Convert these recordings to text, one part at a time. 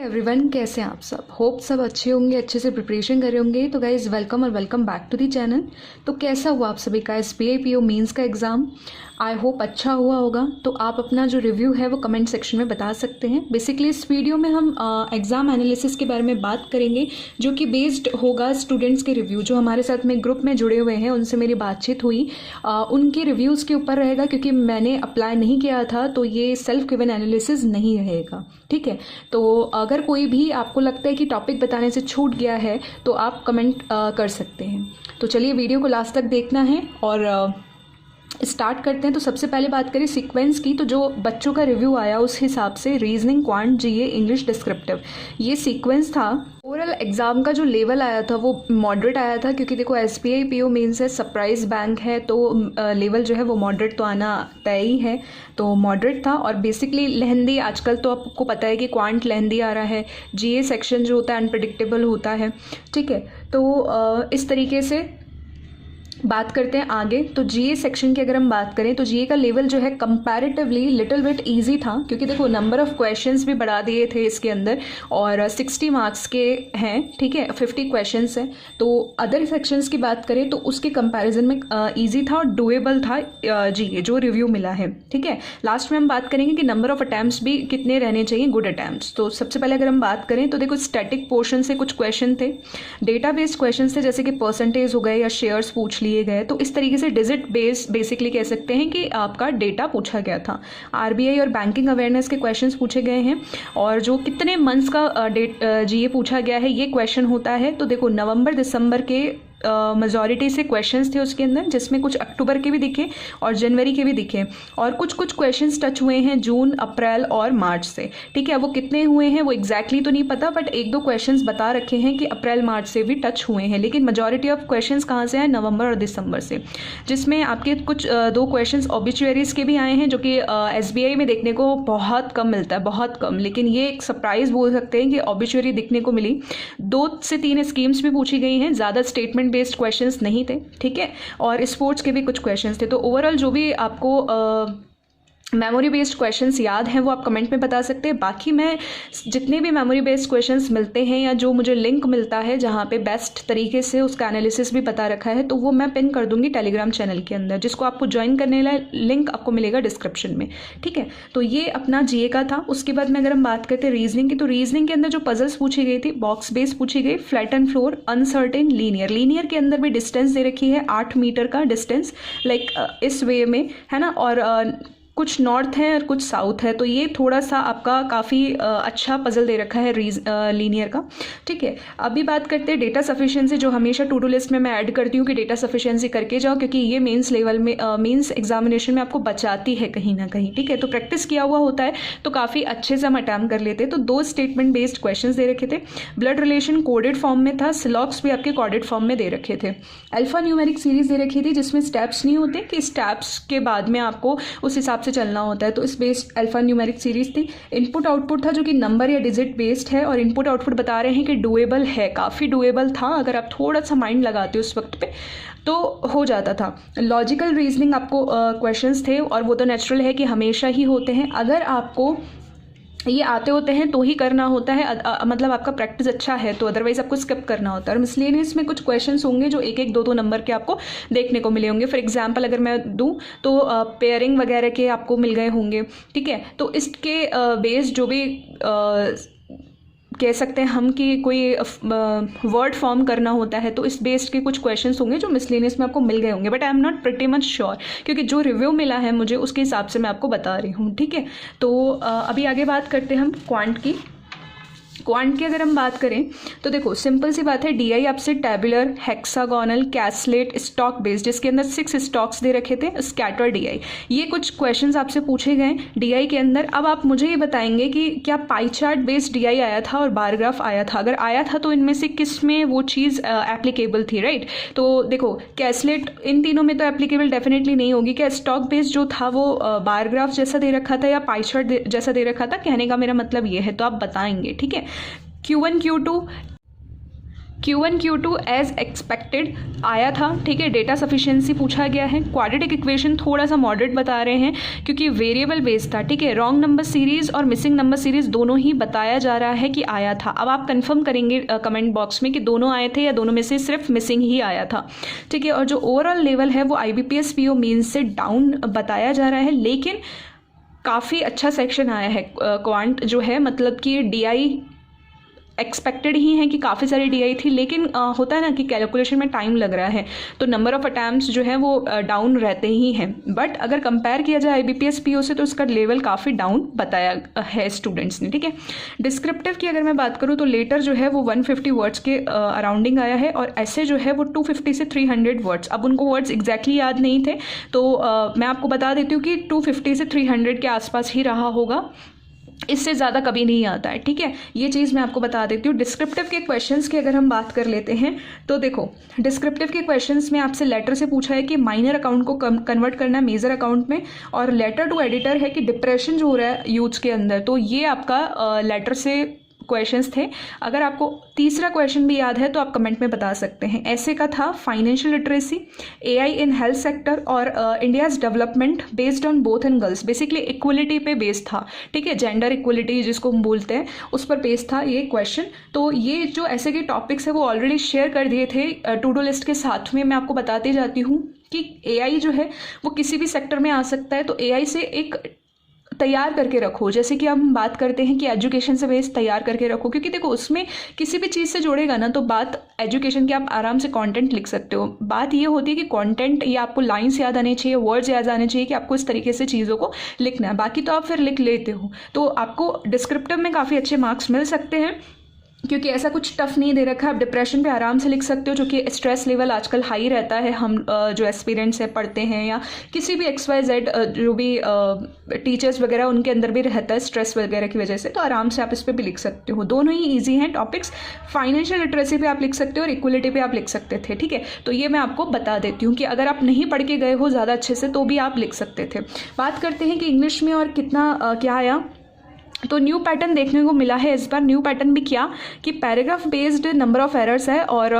Everyone, कैसे हैं आप सब। होप सब अच्छे होंगे, अच्छे से प्रिपरेशन कर रहे होंगे। तो गाइज वेलकम और welcome back to the channel. तो कैसा हुआ आप सभी का SBI PO मेंस का एग्ज़ाम। आई होप अच्छा हुआ होगा। तो आप अपना जो रिव्यू है वो कमेंट सेक्शन में बता सकते हैं। बेसिकली इस वीडियो में हम एग्ज़ाम एनालिसिस के बारे में बात करेंगे, जो कि बेस्ड होगा स्टूडेंट्स के रिव्यू जो हमारे साथ में ग्रुप में जुड़े हुए हैं, उनसे मेरी बातचीत हुई, उनके रिव्यूज़ के ऊपर रहेगा। क्योंकि मैंने अप्लाई नहीं किया था तो ये सेल्फ गिवन एनालिसिस नहीं रहेगा, ठीक है। तो अगर कोई भी आपको लगता है कि टॉपिक बताने से छूट गया है तो आप कमेंट कर सकते हैं। तो चलिए वीडियो को लास्ट तक देखना है और स्टार्ट करते हैं। तो सबसे पहले बात करें सीक्वेंस की, तो जो बच्चों का रिव्यू आया उस हिसाब से reasoning, quant, GA, English, descriptive, ये सीक्वेंस था। ओवरऑल एग्जाम का जो लेवल आया था वो मॉडरेट आया था, क्योंकि देखो SBI PO मेंस है, सरप्राइज बैंक है, तो लेवल जो है वो मॉडरेट तो आना तय ही है। तो मॉडरेट था और बेसिकली लेंदी, आजकल तो आपको पता है कि क्वांट लेंदी आ रहा है, GA सेक्शन जो होता है अनप्रिडिक्टेबल होता है, ठीक है। तो इस तरीके से बात करते हैं आगे। तो GA सेक्शन की अगर हम बात करें तो GA का लेवल जो है कंपैरेटिवली लिटिल बिट इजी था, क्योंकि देखो नंबर ऑफ क्वेश्चंस भी बढ़ा दिए थे इसके अंदर और 60 मार्क्स के हैं, ठीक है, 50 क्वेश्चंस हैं। तो अदर सेक्शंस की बात करें तो उसके कंपैरिजन में ईजी था और डुएबल था GA जो रिव्यू मिला है, ठीक है। लास्ट में हम बात करेंगे कि नंबर ऑफ अटैम्प्ट्स भी कितने रहने चाहिए, गुड अटैम्प्ट्स। तो सबसे पहले अगर हम बात करें तो देखो स्टैटिक पोर्शन से कुछ क्वेश्चन थे, डेटा बेस्ड क्वेश्चन थे, जैसे कि परसेंटेज हो गए या शेयर्स पूछ लिए गए। तो इस तरीके से डिजिट बेस्ड बेसिकली कह सकते हैं कि आपका डेटा पूछा गया था। RBI और बैंकिंग अवेयरनेस के क्वेश्चंस पूछे गए हैं और जो कितने मंथ्स का GA पूछा गया है ये क्वेश्चन होता है। तो देखो नवंबर दिसंबर के मेजॉरिटी से क्वेश्चंस थे उसके अंदर, जिसमें कुछ अक्टूबर के भी दिखे और जनवरी के भी दिखे और कुछ क्वेश्चंस टच हुए हैं जून, अप्रैल और मार्च से, ठीक है। वो कितने हुए हैं वो एग्जैक्टली तो नहीं पता, बट एक दो क्वेश्चंस बता रखे हैं कि अप्रैल मार्च से भी टच हुए हैं। लेकिन मेजॉरिटी ऑफ क्वेश्चंस कहाँ से आए, नवंबर और दिसंबर से, जिसमें आपके कुछ दो क्वेश्चंस ऑबिचुअरीज के भी आए हैं, जो कि SBI में देखने को बहुत कम मिलता है, बहुत कम। लेकिन ये एक सरप्राइज बोल सकते हैं कि ऑबिचुअरी दिखने को मिली। 2 से 3 स्कीम्स भी पूछी गई हैं, ज़्यादा स्टेटमेंट बेस्ड क्वेश्चंस नहीं थे, ठीक है। और स्पोर्ट्स के भी कुछ क्वेश्चंस थे। तो ओवरऑल जो भी आपको मेमोरी बेस्ड क्वेश्चंस याद हैं वो आप कमेंट में बता सकते हैं। बाकी मैं जितने भी मेमोरी बेस्ड क्वेश्चंस मिलते हैं या जो मुझे लिंक मिलता है जहाँ पे बेस्ट तरीके से उसका एनालिसिस भी बता रखा है, तो वो मैं पिन कर दूंगी टेलीग्राम चैनल के अंदर, जिसको आपको ज्वाइन करने का लिंक आपको मिलेगा डिस्क्रिप्शन में, ठीक है। तो ये अपना GA का था। उसके बाद में अगर हम बात करते हैं रीजनिंग की, तो रीजनिंग के अंदर जो पजल्स पूछी गई थी, बॉक्स बेस पूछी गई, flat and floor, uncertain, linear. Linear के अंदर भी डिस्टेंस दे रखी है 8 मीटर का डिस्टेंस, लाइक इस वे में है ना, और कुछ नॉर्थ है और कुछ साउथ है। तो ये थोड़ा सा आपका काफ़ी अच्छा पजल दे रखा है लीनियर का, ठीक है। अभी बात करते हैं डेटा सफिशिएंसी, जो हमेशा टू डू लिस्ट में मैं ऐड करती हूँ कि डेटा सफिशिएंसी करके जाओ, क्योंकि ये मेंस लेवल में मेंस एग्जामिनेशन में आपको बचाती है कहीं ना कहीं, ठीक है। तो प्रैक्टिस किया हुआ होता है तो काफ़ी अच्छे से हम अटैम्प्ट कर लेते हैं। तो 2 स्टेटमेंट बेस्ड क्वेश्चन दे रखे थे। ब्लड रिलेशन कोडेड फॉर्म में था, सिलॉक्स भी आपके कोडेड फॉर्म में दे रखे थे। अल्फा न्यूमेरिक सीरीज दे रखी थी, जिसमें स्टेप्स नहीं होते कि स्टेप्स के बाद में आपको उस हिसाब से चलना होता है। तो इस बेस्ड अल्फा न्यूमेरिक सीरीज थी। इनपुट आउटपुट था, जो कि नंबर या डिजिट बेस्ड है, और इनपुट आउटपुट बता रहे हैं कि डुएबल है, काफ़ी डुएबल था। अगर आप थोड़ा सा माइंड लगाते उस वक्त पे तो हो जाता था। लॉजिकल रीजनिंग आपको क्वेश्चंस थे, और वो तो नेचुरल है कि हमेशा ही होते हैं। अगर आपको ये आते होते हैं तो ही करना होता है, मतलब आपका प्रैक्टिस अच्छा है तो, अदरवाइज आपको स्किप करना होता है। और मिसलेनियस में कुछ क्वेश्चंस होंगे जो 1-1, 2-2 नंबर के आपको देखने को मिले होंगे। फॉर एग्जांपल अगर मैं दूं तो पेयरिंग वगैरह के आपको मिल गए होंगे, ठीक है। तो इसके बेस जो भी कह सकते हैं हम कि कोई वर्ड फॉर्म करना होता है, तो इस बेस्ड के कुछ क्वेश्चंस होंगे जो मिसलेनियस में आपको मिल गए होंगे, but I am not pretty much sure, क्योंकि जो रिव्यू मिला है मुझे उसके हिसाब से मैं आपको बता रही हूँ, ठीक है। तो अभी आगे बात करते हैं हम क्वांट की। क्वांट की अगर हम बात करें तो देखो सिंपल सी बात है, DI आपसे टेबुलर, हेक्सागोनल, कैसलेट, स्टॉक बेस्ड, जिसके अंदर 6 स्टॉक्स दे रखे थे, स्कैटर DI, ये कुछ क्वेश्चंस आपसे पूछे गए DI के अंदर। अब आप मुझे ये बताएंगे कि क्या पाई चार्ट बेस्ड DI आया था और बार ग्राफ आया था? अगर आया था तो इनमें से किस में वो चीज़ एप्लीकेबल थी, राइट। तो देखो कैसलेट इन तीनों में तो एप्लीकेबल डेफिनेटली नहीं होगी। क्या स्टॉक बेस्ड जो था वो बार ग्राफ जैसा दे रखा था या पाई चार्ट जैसा दे रखा था? कहने का मेरा मतलब ये है, तो आप बताएंगे, ठीक है। Q1 Q2 Q1 Q2 as expected आया था, ठीक है। डेटा सफिशिएंसी पूछा गया है। क्वाड्रेटिक इक्वेशन थोड़ा सा मॉडरेट बता रहे हैं क्योंकि वेरिएबल बेस्ड था, ठीक है। रॉन्ग नंबर सीरीज और मिसिंग नंबर सीरीज दोनों ही बताया जा रहा है कि आया था। अब आप कंफर्म करेंगे कमेंट बॉक्स में कि दोनों आए थे या दोनों में से सिर्फ मिसिंग ही आया था, ठीक है। और जो ओवरऑल लेवल है वो IBPS PO मेंस से डाउन बताया जा रहा है, लेकिन काफ़ी अच्छा सेक्शन आया है। क्वांट जो है मतलब कि DI एक्सपेक्टेड ही है कि काफ़ी सारी DI थी, लेकिन होता है ना कि कैलकुलेशन में टाइम लग रहा है तो नंबर ऑफ अटैम्प्ट्स जो है वो डाउन रहते ही हैं। बट अगर कंपेयर किया जाए IBPS PO से तो उसका लेवल काफ़ी डाउन बताया है स्टूडेंट्स ने, ठीक है। डिस्क्रिप्टिव की अगर मैं बात करूँ तो लेटर जो है वो 150 वर्ड्स के अराउंडिंग आया है और ऐसे जो है वो 250 से 300 वर्ड्स। अब उनको वर्ड्स एग्जैक्टली याद नहीं थे तो मैं आपको बता देती हूँ कि 250 से 300 के आसपास ही रहा होगा, इससे ज़्यादा कभी नहीं आता है, ठीक है। ये चीज़ मैं आपको बता देती हूँ। डिस्क्रिप्टिव के क्वेश्चंस की अगर हम बात कर लेते हैं तो देखो, डिस्क्रिप्टिव के क्वेश्चंस में आपसे लेटर से पूछा है कि माइनर अकाउंट को कन्वर्ट करना है मेजर अकाउंट में, और लेटर टू एडिटर है कि डिप्रेशन जो हो रहा है यूथ्स के अंदर, तो ये आपका लेटर से क्वेश्चंस थे। अगर आपको तीसरा क्वेश्चन भी याद है तो आप कमेंट में बता सकते हैं। ऐसे का था financial literacy, AI in health sector और India's development based on both and girls. Basically equality पे बेस्ड था, ठीक है। जेंडर इक्वलिटी जिसको हम बोलते हैं उस पर बेस्ड था ये क्वेश्चन। तो ये जो ऐसे के टॉपिक्स है वो ऑलरेडी शेयर कर दिए थे टू डू लिस्ट के साथ में। मैं आपको बताती जाती हूँ कि AI जो है वो किसी भी सेक्टर में आ सकता है, तो AI से एक तैयार करके रखो। जैसे कि हम बात करते हैं कि एजुकेशन से बेस तैयार करके रखो, क्योंकि देखो उसमें किसी भी चीज़ से जोड़ेगा ना तो बात एजुकेशन की, आप आराम से कंटेंट लिख सकते हो। बात ये होती है कि कंटेंट या आपको लाइंस याद आने चाहिए, वर्ड्स याद आने चाहिए कि आपको इस तरीके से चीज़ों को लिखना है। बाकी तो आप फिर लिख लेते हो, तो आपको डिस्क्रिप्टिव में काफ़ी अच्छे मार्क्स मिल सकते हैं क्योंकि ऐसा कुछ टफ नहीं दे रखा है। आप डिप्रेशन पे आराम से लिख सकते हो, जो कि स्ट्रेस लेवल आजकल हाई रहता है। हम जो एस्पिरेंट्स है पढ़ते हैं या किसी भी XYZ जो भी टीचर्स वगैरह उनके अंदर भी रहता है स्ट्रेस वगैरह की वजह से, तो आराम से आप इस पर भी लिख सकते हो। दोनों ही ईजी हैं टॉपिक्स। फाइनेंशियल लिटरेसी पे आप लिख सकते हो और इक्वलिटी पे आप लिख सकते थे, ठीक है। तो ये मैं आपको बता देती हूँ कि अगर आप नहीं पढ़ के गए हो ज़्यादा अच्छे से तो भी आप लिख सकते थे। बात करते हैं कि इंग्लिश में और कितना क्या आया, तो न्यू पैटर्न देखने को मिला है इस बार। न्यू पैटर्न भी क्या कि paragraph based number of errors है, और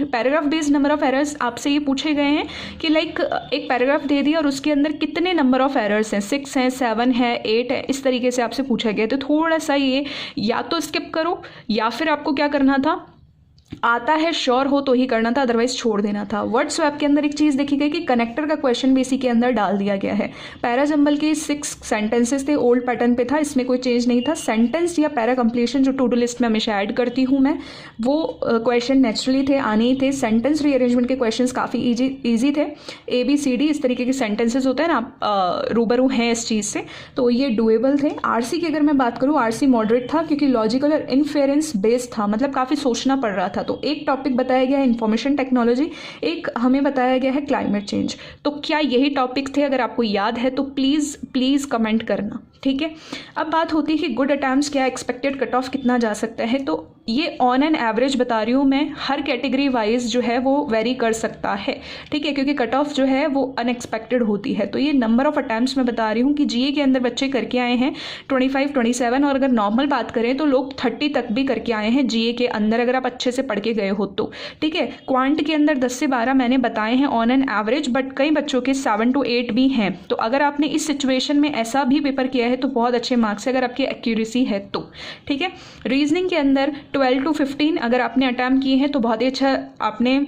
paragraph based number of errors आपसे ये पूछे गए हैं कि लाइक एक पैराग्राफ दे दिया और उसके अंदर कितने नंबर ऑफ एरर्स हैं, 6 हैं, 7 है, 8 है, इस तरीके से आपसे पूछा गया। तो थोड़ा सा ये या तो स्किप करो या फिर आपको क्या करना था, आता है श्योर हो तो ही करना था, अदरवाइज छोड़ देना था। वर्ड स्वैप के अंदर एक चीज़ देखी गई कि कनेक्टर का क्वेश्चन भी इसी के अंदर डाल दिया गया है। पैरा जंबल के 6 सेंटेंसेस थे, ओल्ड पैटर्न पे था, इसमें कोई चेंज नहीं था। सेंटेंस या पैरा कंप्लीशन जो टू डू लिस्ट में हमेशा ऐड करती हूँ मैं, वो क्वेश्चन नेचुरली थे, आने ही थे। सेंटेंस रीअरेंजमेंट के क्वेश्चन काफ़ी ईजी थे। ABCD इस तरीके के सेंटेंसेज होते हैं ना, आप रूबरू हैं इस चीज़ से, तो ये डुएबल थे। RC की अगर मैं बात करूँ, RC मॉडरेट था क्योंकि लॉजिकल और इन्फेरेंस बेस्ड था, मतलब काफ़ी सोचना पड़ रहा था। तो एक टॉपिक बताया गया है इंफॉर्मेशन टेक्नोलॉजी, एक हमें बताया गया है क्लाइमेट चेंज। तो क्या यही टॉपिक थे? अगर आपको याद है तो प्लीज़ प्लीज़ कमेंट करना, ठीक है। अब बात होती है कि गुड अटैम्प्ट्स क्या, एक्सपेक्टेड कट ऑफ कितना जा सकता है। तो ये ऑन एन एवरेज बता रही हूँ मैं, हर कैटेगरी वाइज जो है वो वेरी कर सकता है, ठीक है, क्योंकि कट ऑफ जो है वो अनएक्सपेक्टेड होती है। तो ये नंबर ऑफ अटैम्प्ट्स मैं बता रही हूँ कि GA के अंदर बच्चे करके आए हैं 25, 27, और अगर नॉर्मल बात करें तो लोग 30 तक भी करके आए हैं GA के अंदर, अगर आप अच्छे से पढ़ के गए हो तो, ठीक है। क्वांट के अंदर 10 से 12 मैंने बताए हैं ऑन एन एवरेज, बट कई बच्चों के 7 to 8 भी हैं। तो अगर आपने इस सिचुएशन में ऐसा भी पेपर किया है तो बहुत अच्छे मार्क्स है, अगर आपकी एक्यूरेसी है तो, ठीक है। रीजनिंग के अंदर 12 to 15 अगर आपने अटैम्प्ट किए हैं तो बहुत ही अच्छा आपने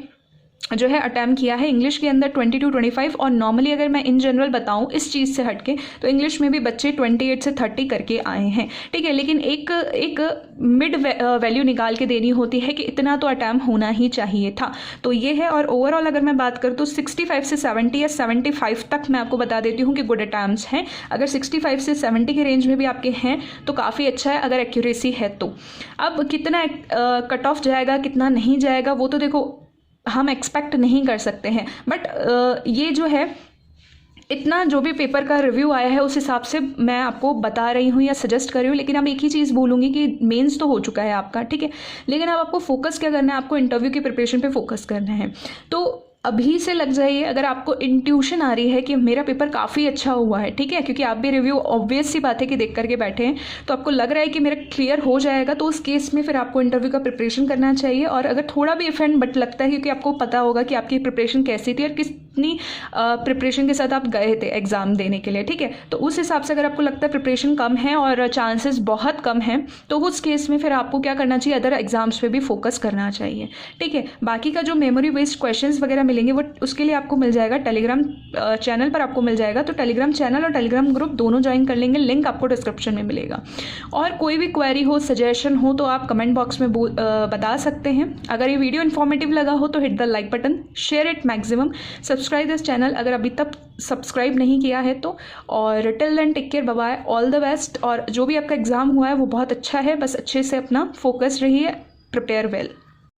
जो है अटैम्प्ट किया है। इंग्लिश के अंदर 20 to 25, और नॉर्मली अगर मैं इन जनरल बताऊं इस चीज़ से हटके तो इंग्लिश में भी बच्चे 28 से 30 करके आए हैं, ठीक है। लेकिन एक मिड वैल्यू निकाल के देनी होती है कि इतना तो अटैम्प्ट होना ही चाहिए था, तो ये है। और ओवरऑल अगर मैं बात करूँ तो 65 से 70 या 75 तक मैं आपको बता देती हूँ कि गुड अटैम्प्ट्स हैं। अगर 65 से 70 के रेंज में भी आपके हैं तो काफ़ी अच्छा है, अगर एक्यूरेसी है तो। अब कितना कट ऑफ जाएगा, कितना नहीं जाएगा, वो तो देखो हम एक्सपेक्ट नहीं कर सकते हैं, बट ये जो है इतना जो भी पेपर का रिव्यू आया है उस हिसाब से मैं आपको बता रही हूँ या सजेस्ट कर रही हूँ। लेकिन अब एक ही चीज़ बोलूँगी कि मेंस तो हो चुका है आपका, ठीक है, लेकिन अब आपको फोकस क्या करना है, आपको इंटरव्यू की प्रिपरेशन पे फोकस करना है। तो अभी से लग जाइए अगर आपको इंट्यूशन आ रही है कि मेरा पेपर काफ़ी अच्छा हुआ है, ठीक है, क्योंकि आप भी रिव्यू ऑब्वियस सी बात है कि देख करके बैठे हैं, तो आपको लग रहा है कि मेरा क्लियर हो जाएगा, तो उस केस में फिर आपको इंटरव्यू का प्रिपरेशन करना चाहिए। और अगर थोड़ा भी इफ एंड बट लगता है, क्योंकि आपको पता होगा कि आपकी प्रिपरेशन कैसी थी और कितनी प्रिपरेशन के साथ आप गए थे एग्ज़ाम देने के लिए, ठीक है, तो उस हिसाब से अगर आपको लगता है प्रिपरेशन कम है और चांसेस बहुत कम हैं, तो उस केस में फिर आपको क्या करना चाहिए, अदर एग्जाम्स पे भी फोकस करना चाहिए, ठीक है। बाकी का जो मेमोरी बेस्ड क्वेश्चंस वगैरह मिलेंगे वो उसके लिए आपको मिल जाएगा टेलीग्राम चैनल पर, आपको मिल जाएगा। तो टेलीग्राम चैनल और टेलीग्राम ग्रुप दोनों ज्वाइन कर लेंगे, लिंक आपको डिस्क्रिप्शन में मिलेगा। और कोई भी क्वेरी हो, सजेशन हो, तो आप कमेंट बॉक्स में बता सकते हैं। अगर ये वीडियो इन्फॉर्मेटिव लगा हो तो hit the like button, share it maximum, subscribe this channel अगर अभी तक सब्सक्राइब नहीं किया है तो। और till then take care, bye bye, all the best. और जो भी आपका एग्ज़ाम हुआ है वो बहुत अच्छा है, बस अच्छे से अपना फोकस रहिए, प्रिपेयर वेल।